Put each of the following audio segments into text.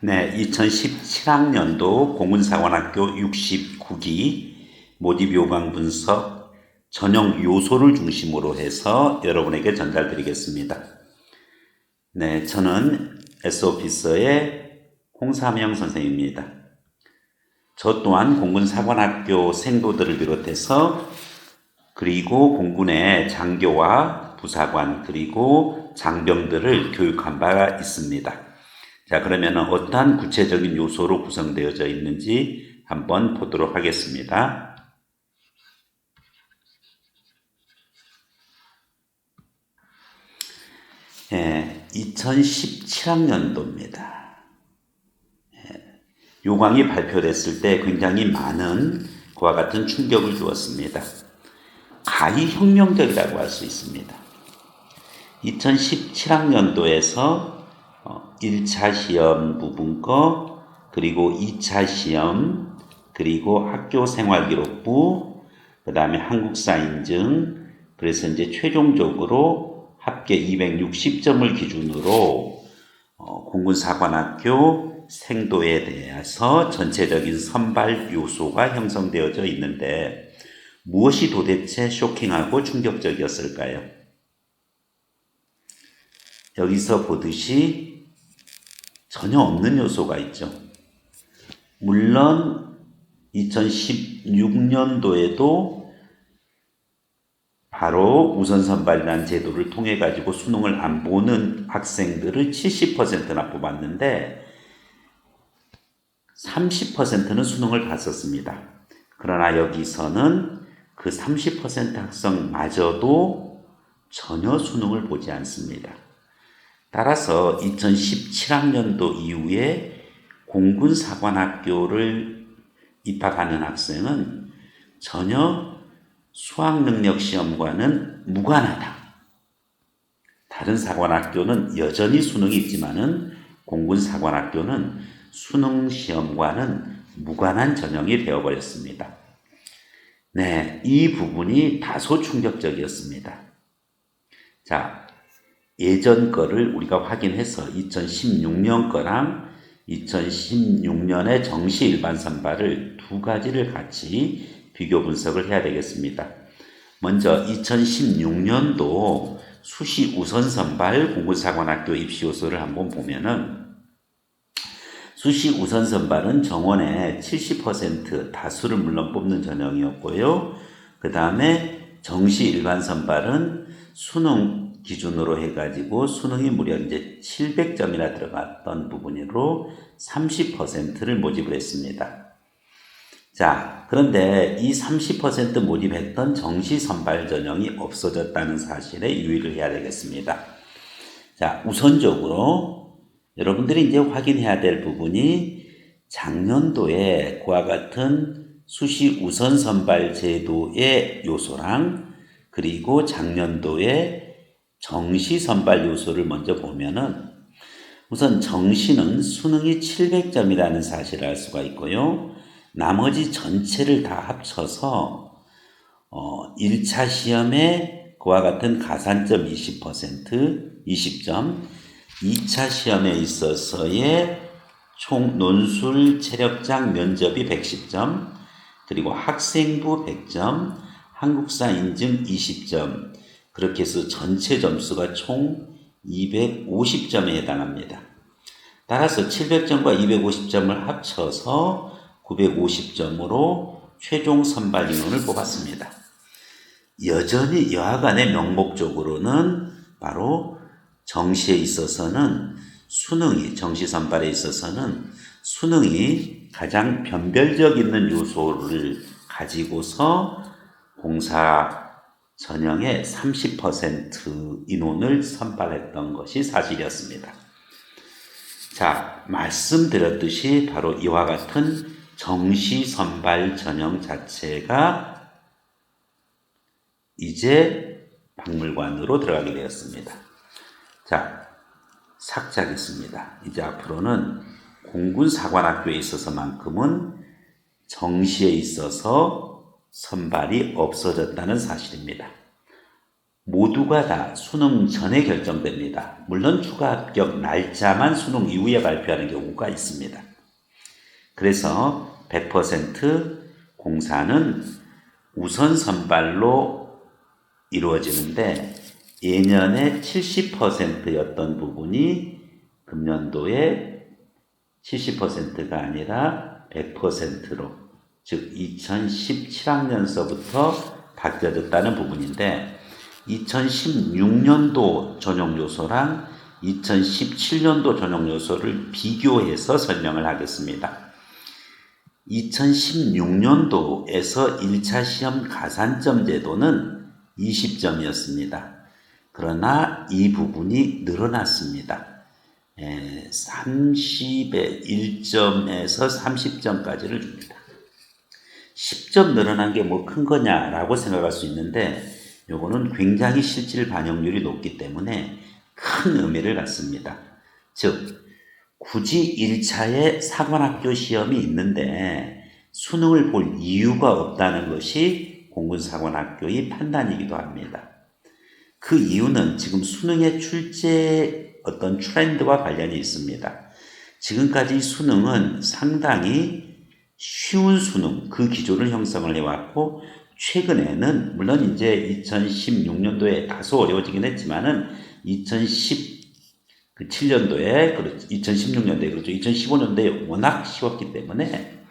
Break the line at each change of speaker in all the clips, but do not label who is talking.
네, 2017학년도 공군사관학교 69기 모집 요강 분석 전형 요소를 중심으로 해서 여러분에게 전달드리겠습니다. 네, 저는 S오피서의 홍삼영 선생입니다. 저 또한 공군사관학교 생도들을 비롯해서 그리고 공군의 장교와 부사관 그리고 장병들을 교육한 바가 있습니다. 자, 그러면 어떠한 구체적인 요소로 구성되어져 있는지 한번 보도록 하겠습니다. 예, 2017학년도입니다. 요강이 발표됐을 때 굉장히 많은 그와 같은 충격을 주었습니다. 가히 혁명적이라고 할 수 있습니다. 2017학년도에서 1차 시험 부분 거, 그리고 2차 시험, 그리고 학교생활기록부, 그 다음에 한국사 인증, 그래서 이제 최종적으로 합계 260점을 기준으로 공군사관학교 생도에 대해서 전체적인 선발 요소가 형성되어져 있는데 무엇이 도대체 쇼킹하고 충격적이었을까요? 여기서 보듯이 전혀 없는 요소가 있죠. 물론 2016년도에도 바로 우선선발이라는 제도를 통해 가지고 수능을 안 보는 학생들을 70%나 뽑았는데 30%는 수능을 봤었습니다. 그러나 여기서는 그 30% 학생마저도 전혀 수능을 보지 않습니다. 따라서 2017학년도 이후에 공군사관학교를 입학하는 학생은 전혀 수학능력 시험과는 무관하다. 다른 사관학교는 여전히 수능이 있지만은 공군사관학교는 수능 시험과는 무관한 전형이 되어버렸습니다. 네, 이 부분이 다소 충격적이었습니다. 자, 예전 거를 우리가 확인해서 2016년 거랑 2016년의 정시 일반 선발을 두 가지를 같이 비교 분석을 해야 되겠습니다. 먼저 2016년도 수시 우선 선발 공군사관학교 입시 요소를 한번 보면은 수시 우선 선발은 정원의 70% 다수를 물론 뽑는 전형이었고요. 그 다음에 정시 일반 선발은 수능 기준으로 해가지고 수능이 무려 이제 700점이나 들어갔던 부분으로 30%를 모집을 했습니다. 자, 그런데 이 30% 모집했던 정시 선발 전형이 없어졌다는 사실에 유의를 해야 되겠습니다. 자, 우선적으로 여러분들이 이제 확인해야 될 부분이 작년도에 그와 같은 수시 우선 선발 제도의 요소랑 그리고 작년도에 정시 선발 요소를 먼저 보면은 우선 정시는 수능이 700점이라는 사실을 알 수가 있고요. 나머지 전체를 다 합쳐서 1차 시험에 그와 같은 가산점 20점, 2차 시험에 있어서의 총 논술 체력장 면접이 110점, 그리고 학생부 100점, 한국사 인증 20점, 그렇게 해서 전체 점수가 총 250점에 해당합니다. 따라서 700점과 250점을 합쳐서 950점으로 최종 선발 인원을 뽑았습니다. 여전히 여하간의 명목적으로는 바로 정시에 있어서는 수능이, 정시 선발에 있어서는 수능이 가장 변별력 있는 요소를 가지고서 공사 전형의 30% 인원을 선발했던 것이 사실이었습니다. 자, 말씀드렸듯이 바로 이와 같은 정시 선발 전형 자체가 이제 박물관으로 들어가게 되었습니다. 자, 삭제하겠습니다. 이제 앞으로는 공군사관학교에 있어서만큼은 정시에 있어서 선발이 없어졌다는 사실입니다. 모두가 다 수능 전에 결정됩니다. 물론 추가 합격 날짜만 수능 이후에 발표하는 경우가 있습니다. 그래서 100% 공사는 우선 선발로 이루어지는데 예년에 70%였던 부분이 금년도에 70%가 아니라 100%로 즉 2017학년서부터 바뀌어졌다는 부분인데 2016년도 전형 요소랑 2017년도 전형 요소를 비교해서 설명을 하겠습니다. 2016년도에서 1차 시험 가산점 제도는 20점이었습니다. 그러나 이 부분이 늘어났습니다. 30에 1점에서 30점까지를 줍니다. 10점 늘어난 게 뭐 큰 거냐라고 생각할 수 있는데 요거는 굉장히 실질 반영률이 높기 때문에 큰 의미를 갖습니다. 즉 굳이 1차에 사관학교 시험이 있는데 수능을 볼 이유가 없다는 것이 공군사관학교의 판단이기도 합니다. 그 이유는 지금 수능의 출제 어떤 트렌드와 관련이 있습니다. 지금까지 수능은 상당히 쉬운 수능, 그 기조를 형성을 해왔고 최근에는 물론 이제 2016년도에 다소 어려워지긴 했지만은 2017년도에 그렇죠. 2016년도에 그렇죠. 2015년도에 워낙 쉬웠기 때문에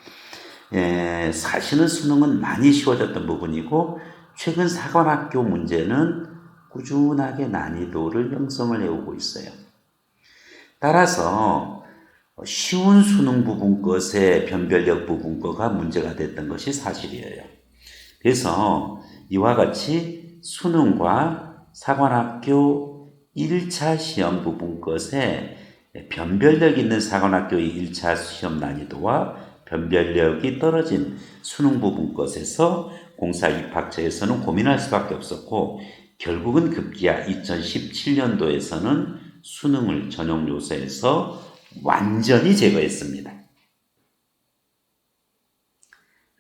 사실은 수능은 많이 쉬워졌던 부분이고 최근 사관학교 문제는 꾸준하게 난이도를 형성을 해오고 있어요. 따라서 쉬운 수능 부분 것의 변별력 부분 거가 문제가 됐던 것이 사실이에요. 그래서 이와 같이 수능과 사관학교 1차 시험 부분 것에 변별력 있는 사관학교의 1차 시험 난이도와 변별력이 떨어진 수능 부분 것에서 공사 입학처에서는 고민할 수밖에 없었고 결국은 급기야 2017년도에서는 수능을 전형 요소에서 완전히 제거했습니다.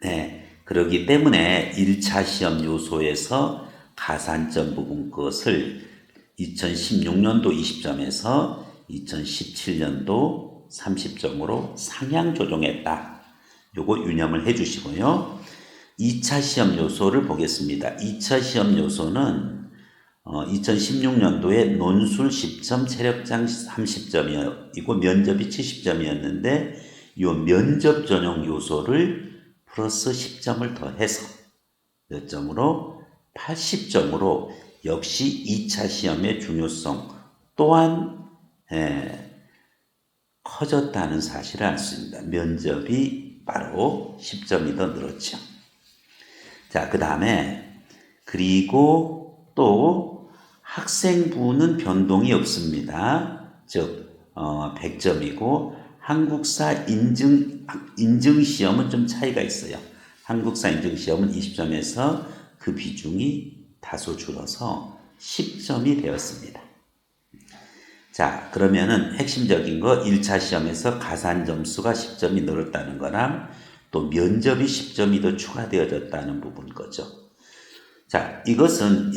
네, 그렇기 때문에 1차 시험 요소에서 가산점 부분 것을 2016년도 20점에서 2017년도 30점으로 상향 조정했다. 요거 유념을 해 주시고요. 2차 시험 요소를 보겠습니다. 2차 시험 요소는 2016년도에 논술 10점, 체력장 30점이고 면접이 70점이었는데 이 면접 전용 요소를 플러스 10점을 더해서 몇 점으로 80점으로 역시 2차 시험의 중요성 또한 커졌다는 사실을 알 수 있습니다. 면접이 바로 10점이 더 늘었죠. 자, 그 다음에 그리고 또 학생부는 변동이 없습니다. 즉 100점이고 한국사 인증시험은 좀 차이가 있어요. 한국사 인증시험은 20점에서 그 비중이 다소 줄어서 10점이 되었습니다. 자, 그러면은 핵심적인 거 1차 시험에서 가산 점수가 10점이 늘었다는 거랑 또 면접이 10점이 더 추가되어졌다는 부분 거죠. 자, 이것은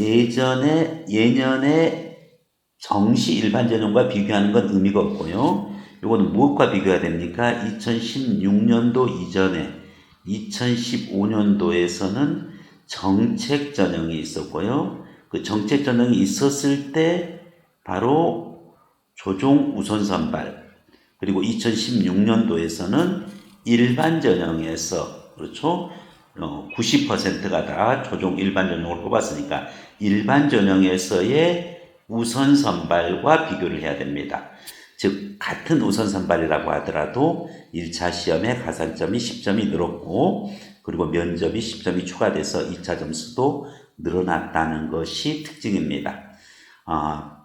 예년에 정시 일반 전형과 비교하는 건 의미가 없고요. 이거는 무엇과 비교해야 됩니까? 2016년도 이전에 2015년도에서는 정책 전형이 있었고요. 그 정책 전형이 있었을 때 바로 조종 우선 선발 그리고 2016년도에서는 일반 전형에서 그렇죠. 90%가 다 조종 일반 전형을 뽑았으니까 일반 전형에서의 우선 선발과 비교를 해야 됩니다. 즉 같은 우선 선발이라고 하더라도 1차 시험에 가산점이 10점이 늘었고 그리고 면접이 10점이 추가돼서 2차 점수도 늘어났다는 것이 특징입니다.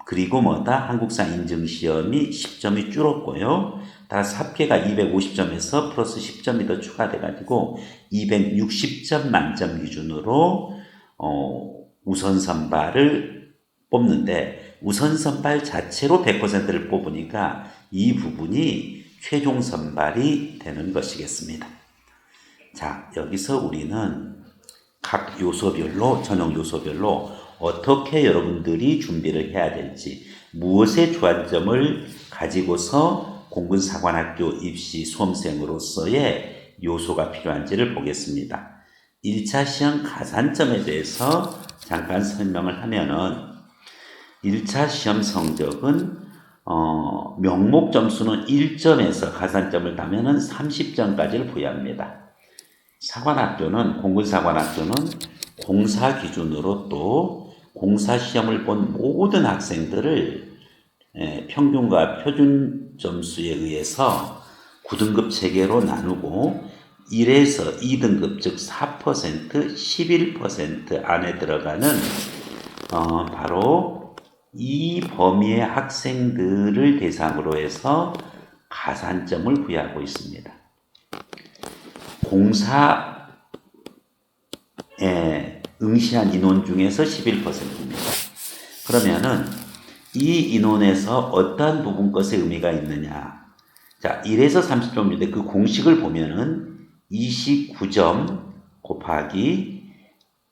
그리고 한국사 인증시험이 10점이 줄었고요. 따라서 합계가 250점에서 플러스 10점이 더 추가돼가지고 260점 만점 기준으로 우선 선발을 뽑는데 우선 선발 자체로 100%를 뽑으니까 이 부분이 최종 선발이 되는 것이겠습니다. 자, 여기서 우리는 각 요소별로 전형 요소별로 어떻게 여러분들이 준비를 해야 될지, 무엇의 주안점을 가지고서 공군사관학교 입시 수험생으로서의 요소가 필요한지를 보겠습니다. 1차 시험 가산점에 대해서 잠깐 설명을 하면은 1차 시험 성적은 명목 점수는 1점에서 가산점을 따면은 30점까지를 부여합니다. 사관학교는 공군사관학교는 공사 기준으로 또 공사 시험을 본 모든 학생들을 평균과 표준 점수에 의해서 9등급 체계로 나누고 1에서 2등급 즉 4%, 11% 안에 들어가는 바로 이 범위의 학생들을 대상으로 해서 가산점을 부여하고 있습니다. 공사에 응시한 인원 중에서 11%입니다. 그러면은 이 인원에서 어떠한 부분 것에 의미가 있느냐? 자, 1에서 30점인데 그 공식을 보면은 29점 곱하기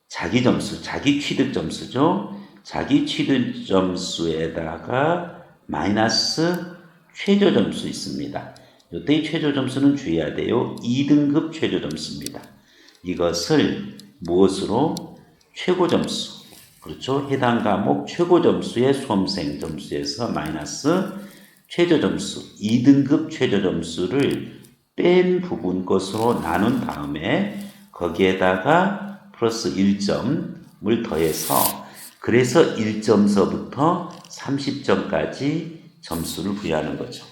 자기 점수, 자기 취득 점수죠. 자기 취득 점수에다가 마이너스 최저 점수 있습니다. 이때 최저 점수는 주의해야 돼요. 2등급 최저 점수입니다. 이것을 무엇으로? 최고 점수. 그렇죠. 해당 과목 최고 점수의 수험생 점수에서 마이너스 최저 점수, 2등급 최저 점수를 뺀 부분 것으로 나눈 다음에 거기에다가 플러스 1점을 더해서 그래서 1점서부터 30점까지 점수를 부여하는 거죠.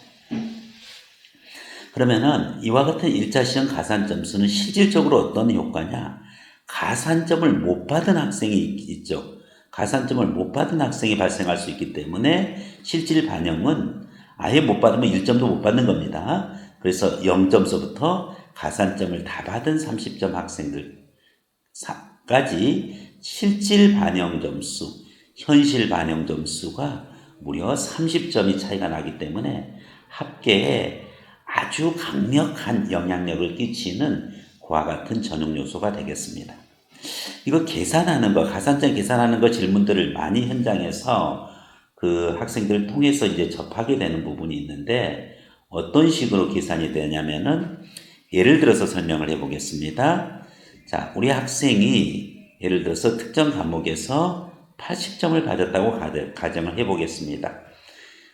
그러면은 이와 같은 1차 시험 가산 점수는 실질적으로 어떤 효과냐? 가산점을 못 받은 학생이 있죠. 가산점을 못 받은 학생이 발생할 수 있기 때문에 실질 반영은 아예 못 받으면 1점도 못 받는 겁니다. 그래서 0점서부터 가산점을 다 받은 30점 학생들까지 실질 반영 점수, 현실 반영 점수가 무려 30점이 차이가 나기 때문에 합계에 아주 강력한 영향력을 끼치는 그와 같은 전형 요소가 되겠습니다. 이거 계산하는 거, 가산점 계산하는 거 질문들을 많이 현장에서 그 학생들을 통해서 이제 접하게 되는 부분이 있는데 어떤 식으로 계산이 되냐면은 예를 들어서 설명을 해 보겠습니다. 자, 우리 학생이 예를 들어서 특정 과목에서 80점을 받았다고 가정을 해 보겠습니다.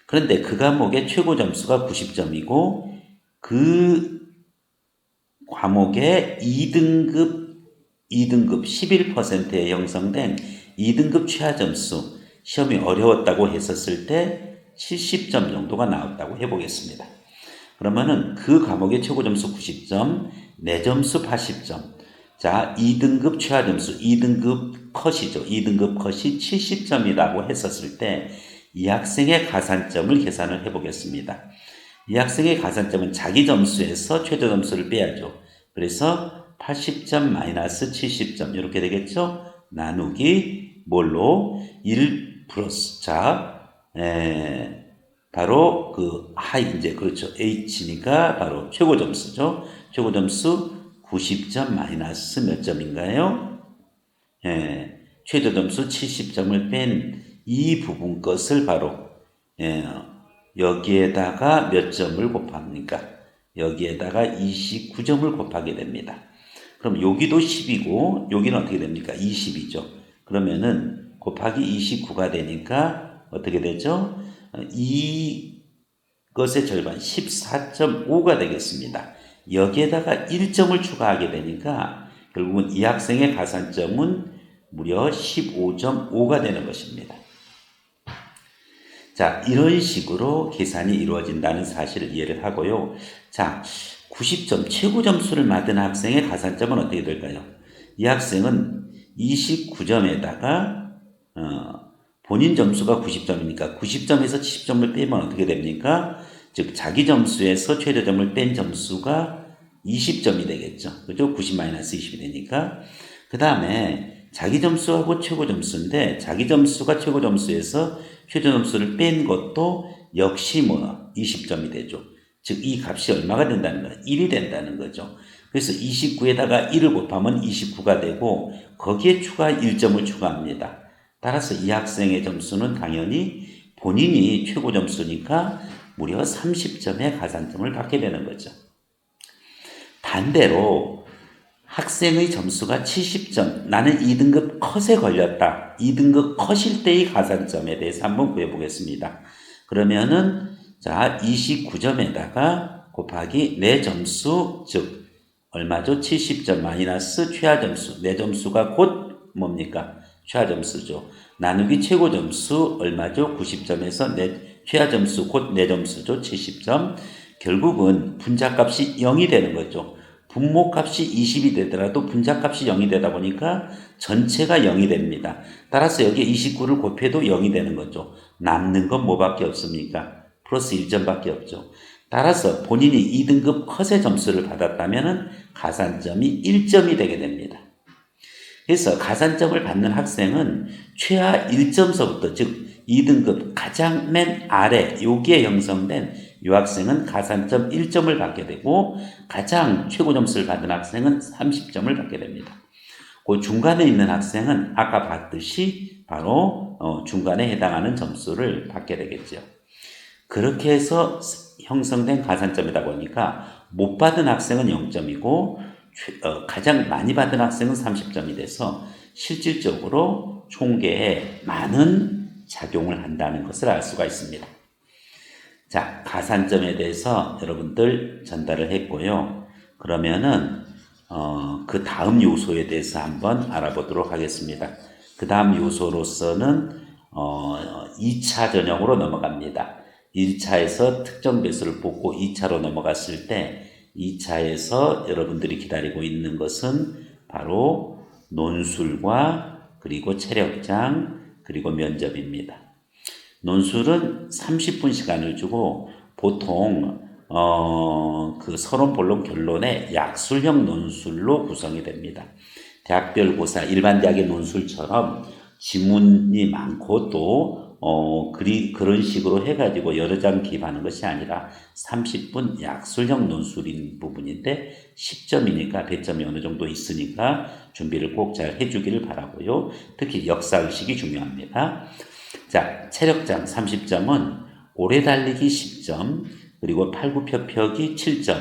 그런데 그 과목의 최고 점수가 90점이고 그 과목의 2등급 11%에 형성된 2등급 최하 점수, 시험이 어려웠다고 했었을 때 70점 정도가 나왔다고 해보겠습니다. 그러면은 그 과목의 최고 점수 90점, 내 점수 80점. 자, 2등급 최하 점수, 2등급 컷이죠. 2등급 컷이 70점이라고 했었을 때 이 학생의 가산점을 계산을 해보겠습니다. 이 학생의 가산점은 자기 점수에서 최저 점수를 빼야죠. 그래서 80점 마이너스 70점 이렇게 되겠죠. 나누기 뭘로? 1 플러스 바로 그 하이 이제 그렇죠. H니까 바로 최고 점수죠. 최고 점수 90점 마이너스 몇 점인가요? 최저 점수 70점을 뺀 이 부분 것을 바로 여기에다가 몇 점을 곱합니까? 여기에다가 29점을 곱하게 됩니다. 그럼 여기도 10이고 여기는 어떻게 됩니까? 20이죠. 그러면은 곱하기 29가 되니까 어떻게 되죠? 이것의 절반 14.5가 되겠습니다. 여기에다가 1점을 추가하게 되니까 결국은 이 학생의 가산점은 무려 15.5가 되는 것입니다. 자, 이런 식으로 계산이 이루어진다는 사실을 이해를 하고요. 자, 90점 최고 점수를 받은 학생의 가산점은 어떻게 될까요? 이 학생은 29점에다가 본인 점수가 90점이니까 90점에서 70점을 빼면 어떻게 됩니까? 즉 자기 점수에서 최저점을 뺀 점수가 20점이 되겠죠. 그죠? 90-20이 되니까. 그 다음에 자기 점수하고 최고 점수인데 자기 점수가 최고 점수에서 최저 점수를 뺀 것도 역시 20점이 되죠. 즉 이 값이 얼마가 된다는 거예요? 1이 된다는 거죠. 그래서 29에다가 1을 곱하면 29가 되고 거기에 추가 1점을 추가합니다. 따라서 이 학생의 점수는 당연히 본인이 최고 점수니까 무려 30점의 가산점을 받게 되는 거죠. 반대로 학생의 점수가 70점, 나는 2등급 컷에 걸렸다. 2등급 컷일 때의 가산점에 대해서 한번 구해보겠습니다. 그러면은 자 29점에다가 곱하기 내 점수, 즉 얼마죠? 70점 마이너스 최하 점수. 내 점수가 곧 뭡니까? 최하 점수죠. 나누기 최고 점수 얼마죠? 90점에서 내 최하 점수 곧 내 점수죠. 70점. 결국은 분자값이 0이 되는 거죠. 분모값이 20이 되더라도 분자값이 0이 되다 보니까 전체가 0이 됩니다. 따라서 여기에 29를 곱해도 0이 되는 거죠. 남는 건 뭐밖에 없습니까? 플러스 1점밖에 없죠. 따라서 본인이 2등급 컷의 점수를 받았다면 가산점이 1점이 되게 됩니다. 그래서 가산점을 받는 학생은 최하 1점서부터 즉 2등급 가장 맨 아래 여기에 형성된 이 학생은 가산점 1점을 받게 되고 가장 최고 점수를 받은 학생은 30점을 받게 됩니다. 그 중간에 있는 학생은 아까 봤듯이 바로 중간에 해당하는 점수를 받게 되겠죠. 그렇게 해서 형성된 가산점이다 보니까 못 받은 학생은 0점이고 가장 많이 받은 학생은 30점이 돼서 실질적으로 총계에 많은 작용을 한다는 것을 알 수가 있습니다. 자, 가산점에 대해서 여러분들 전달을 했고요. 그러면은 그 다음 요소에 대해서 한번 알아보도록 하겠습니다. 그 다음 요소로서는 2차 전형으로 넘어갑니다. 1차에서 특정 배수를 뽑고 2차로 넘어갔을 때 2차에서 여러분들이 기다리고 있는 것은 바로 논술과 그리고 체력장 그리고 면접입니다. 논술은 30분 시간을 주고 보통 그 서론 본론 결론의 약술형 논술로 구성이 됩니다. 대학별 고사 일반 대학의 논술처럼 지문이 많고 또 그런 식으로 해가지고 여러 장 기입하는 것이 아니라 30분 약술형 논술인 부분인데 10점이니까 배점이 어느 정도 있으니까 준비를 꼭 잘 해주기를 바라고요. 특히 역사의식이 중요합니다. 자, 체력장 30점은 오래 달리기 10점, 그리고 팔굽혀펴기 7점,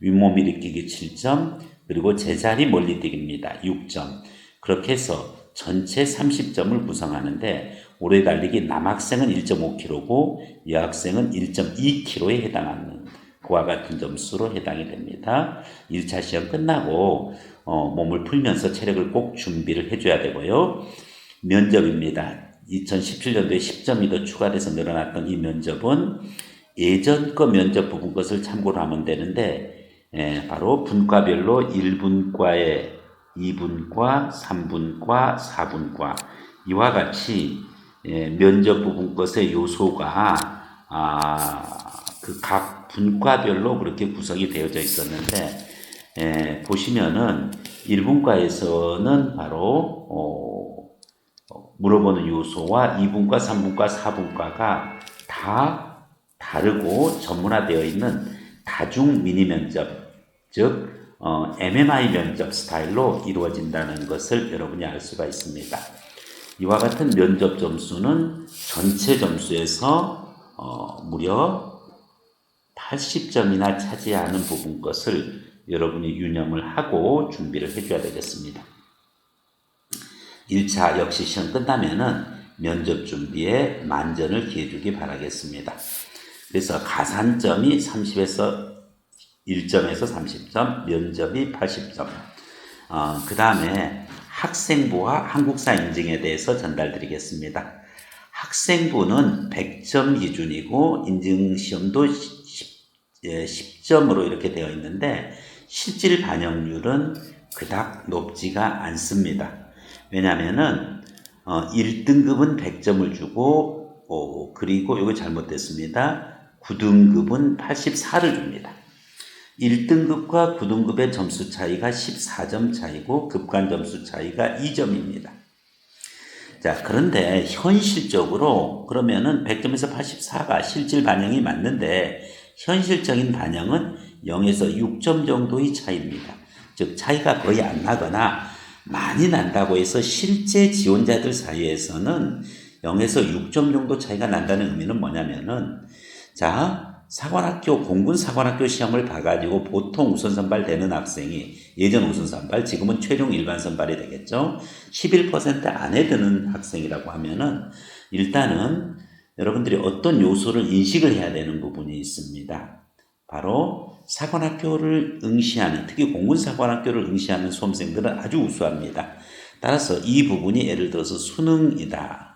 윗몸 일으키기 7점, 그리고 제자리 멀리뛰기입니다. 6점. 그렇게 해서 전체 30점을 구성하는데 오래 달리기 남학생은 1.5km고 여학생은 1.2km에 해당하는 그와 같은 점수로 해당이 됩니다. 1차 시험 끝나고 몸을 풀면서 체력을 꼭 준비를 해줘야 되고요. 면접입니다. 2017년도에 10점이 더 추가돼서 늘어났던 이 면접은 예전 거 면접 부분 것을 참고로 하면 되는데 바로 분과별로 1분과에 2분과, 3분과, 4분과 이와 같이 면접 부분 것의 요소가 그 각 분과별로 그렇게 구성이 되어져 있었는데 보시면은 1분과에서는 바로 물어보는 요소와 2분과, 3분과, 4분과가 다 다르고 전문화되어 있는 다중 미니 면접, 즉 MMI 면접 스타일로 이루어진다는 것을 여러분이 알 수가 있습니다. 이와 같은 면접 점수는 전체 점수에서 무려 80점이나 차지하는 부분 것을 여러분이 유념을 하고 준비를 해줘야 되겠습니다. 1차 역시 시험 끝나면은 면접 준비에 만전을 기해주기 바라겠습니다. 그래서 가산점이 30에서 1점에서 30점, 면접이 80점. 그 다음에 학생부와 한국사 인증에 대해서 전달드리겠습니다. 학생부는 100점 기준이고 인증시험도 10점으로 이렇게 되어 있는데 실질 반영률은 그닥 높지가 않습니다. 왜냐하면은 1등급은 100점을 주고 그리고 이거 잘못됐습니다. 9등급은 84를 줍니다. 1등급과 9등급의 점수 차이가 14점 차이고 급간 점수 차이가 2점입니다. 자, 그런데 현실적으로 그러면은 100점에서 84가 실질 반영이 맞는데 현실적인 반영은 0에서 6점 정도의 차이입니다. 즉 차이가 거의 안 나거나 많이 난다고 해서 실제 지원자들 사이에서는 0에서 6점 정도 차이가 난다는 의미는 뭐냐면은, 자, 사관학교, 공군 사관학교 시험을 봐가지고 보통 우선 선발되는 학생이, 예전 우선 선발, 지금은 최종 일반 선발이 되겠죠. 11% 안에 드는 학생이라고 하면은, 일단은 여러분들이 어떤 요소를 인식을 해야 되는 부분이 있습니다. 바로 사관학교를 응시하는, 특히 공군 사관학교를 응시하는 수험생들은 아주 우수합니다. 따라서 이 부분이 예를 들어서 수능이다.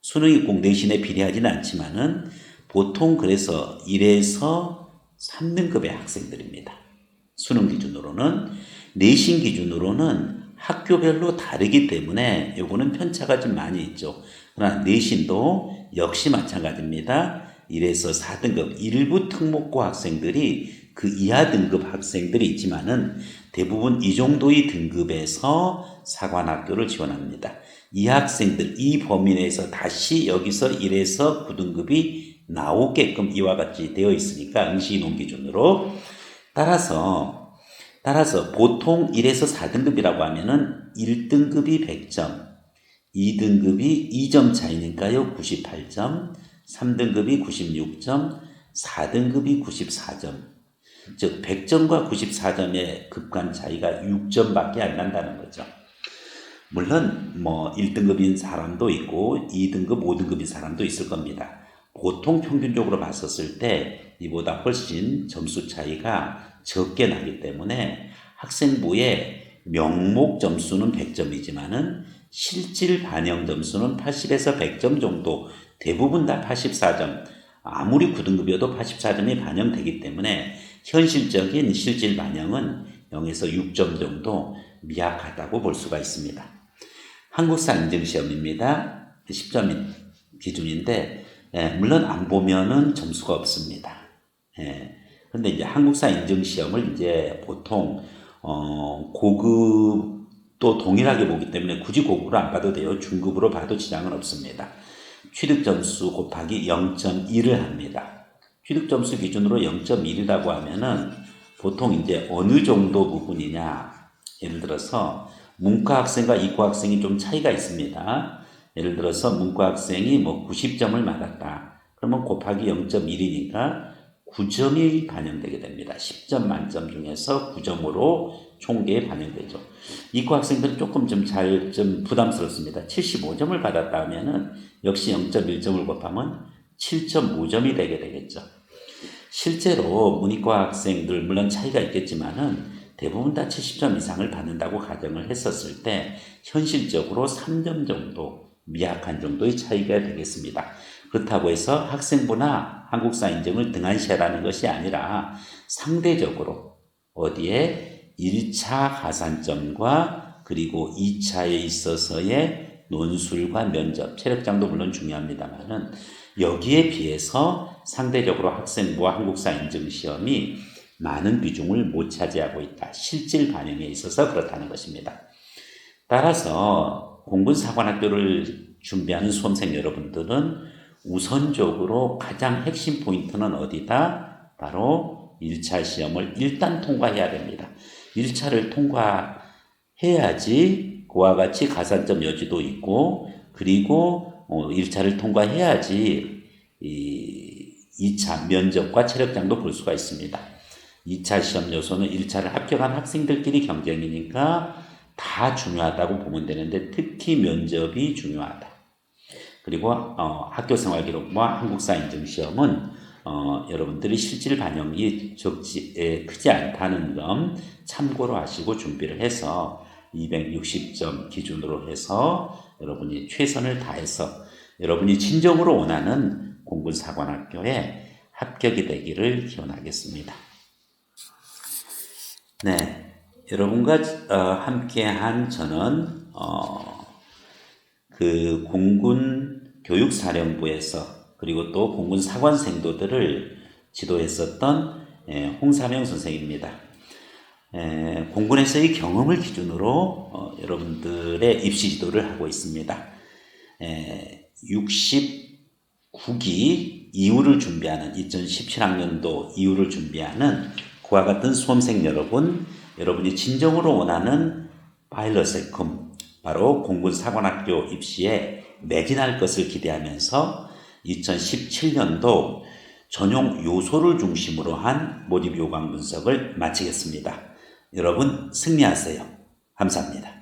수능이 꼭 내신에 비례하지는 않지만은 보통 그래서 1에서 3등급의 학생들입니다. 수능 기준으로는. 내신 기준으로는 학교별로 다르기 때문에 요거는 편차가 좀 많이 있죠. 그러나 내신도 역시 마찬가지입니다. 1에서 4등급 일부 특목고 학생들이 그 이하 등급 학생들이 있지만은 대부분 이 정도의 등급에서 사관학교를 지원합니다. 이 학생들, 이 범위 내에서 다시 여기서 1에서 9등급이 나오게끔 이와 같이 되어 있으니까 응시인원 기준으로. 따라서 보통 1에서 4등급이라고 하면은 1등급이 100점, 2등급이 2점 차이니까요 98점, 3등급이 96점, 4등급이 94점. 즉 100점과 94점의 급간 차이가 6점밖에 안 난다는 거죠. 물론 뭐 1등급인 사람도 있고 2등급, 5등급인 사람도 있을 겁니다. 보통 평균적으로 봤었을 때 이보다 훨씬 점수 차이가 적게 나기 때문에 학생부의 명목 점수는 100점이지만은 실질 반영 점수는 80에서 100점 정도, 대부분 다 84점, 아무리 9등급이어도 84점이 반영되기 때문에 현실적인 실질 반영은 0에서 6점 정도 미약하다고 볼 수가 있습니다. 한국사 인증시험입니다. 10점 기준인데, 물론 안 보면은 점수가 없습니다. 근데 이제 한국사 인증시험을 이제 보통, 고급도 동일하게 보기 때문에 굳이 고급으로 안 봐도 돼요. 중급으로 봐도 지장은 없습니다. 취득점수 곱하기 0.1을 합니다. 취득점수 기준으로 0.1이라고 하면은 보통 이제 어느 정도 부분이냐. 예를 들어서 문과 학생과 이과 학생이 좀 차이가 있습니다. 예를 들어서 문과 학생이 뭐 90점을 맞았다. 그러면 곱하기 0.1이니까 9점이 반영되게 됩니다. 10점 만점 중에서 9점으로 총계에 반영되죠. 이과 학생들은 조금 좀 부담스럽습니다. 75점을 받았다 하면은 역시 0.1점을 곱하면 7.5점이 되게 되겠죠. 실제로 문이과 학생들 물론 차이가 있겠지만은 대부분 다 70점 이상을 받는다고 가정을 했었을 때 현실적으로 3점 정도 미약한 정도의 차이가 되겠습니다. 그렇다고 해서 학생부나 한국사 인증을 등한시하라는 것이 아니라 상대적으로 어디에 1차 가산점과 그리고 2차에 있어서의 논술과 면접, 체력장도 물론 중요합니다만은 여기에 비해서 상대적으로 학생부와 한국사 인증시험이 많은 비중을 못 차지하고 있다. 실질 반영에 있어서 그렇다는 것입니다. 따라서 공군 사관학교를 준비하는 수험생 여러분들은 우선적으로 가장 핵심 포인트는 어디다? 바로 1차 시험을 일단 통과해야 됩니다. 1차를 통과해야지 그와 같이 가산점 여지도 있고 그리고 1차를 통과해야지 2차 면접과 체력장도 볼 수가 있습니다. 2차 시험 요소는 1차를 합격한 학생들끼리 경쟁이니까 다 중요하다고 보면 되는데 특히 면접이 중요하다. 그리고 학교생활 기록부와 한국사 인증시험은 여러분들이 실질 반영이 크지 않다는 점 참고로 하시고 준비를 해서 260점 기준으로 해서 여러분이 최선을 다해서 여러분이 진정으로 원하는 공군사관학교에 합격이 되기를 기원하겠습니다. 네, 여러분과 함께한 저는 그 공군 교육사령부에서 그리고 또 공군 사관생도들을 지도했었던 홍사명 선생입니다. 공군에서의 경험을 기준으로 여러분들의 입시 지도를 하고 있습니다. 69기 이후를 준비하는 2017학년도 이후를 준비하는 그와 같은 수험생 여러분, 여러분이 진정으로 원하는 파일럿세콤, 바로 공군사관학교 입시에 매진할 것을 기대하면서 2017년도 전용 요소를 중심으로 한 모집 요강 분석을 마치겠습니다. 여러분 승리하세요. 감사합니다.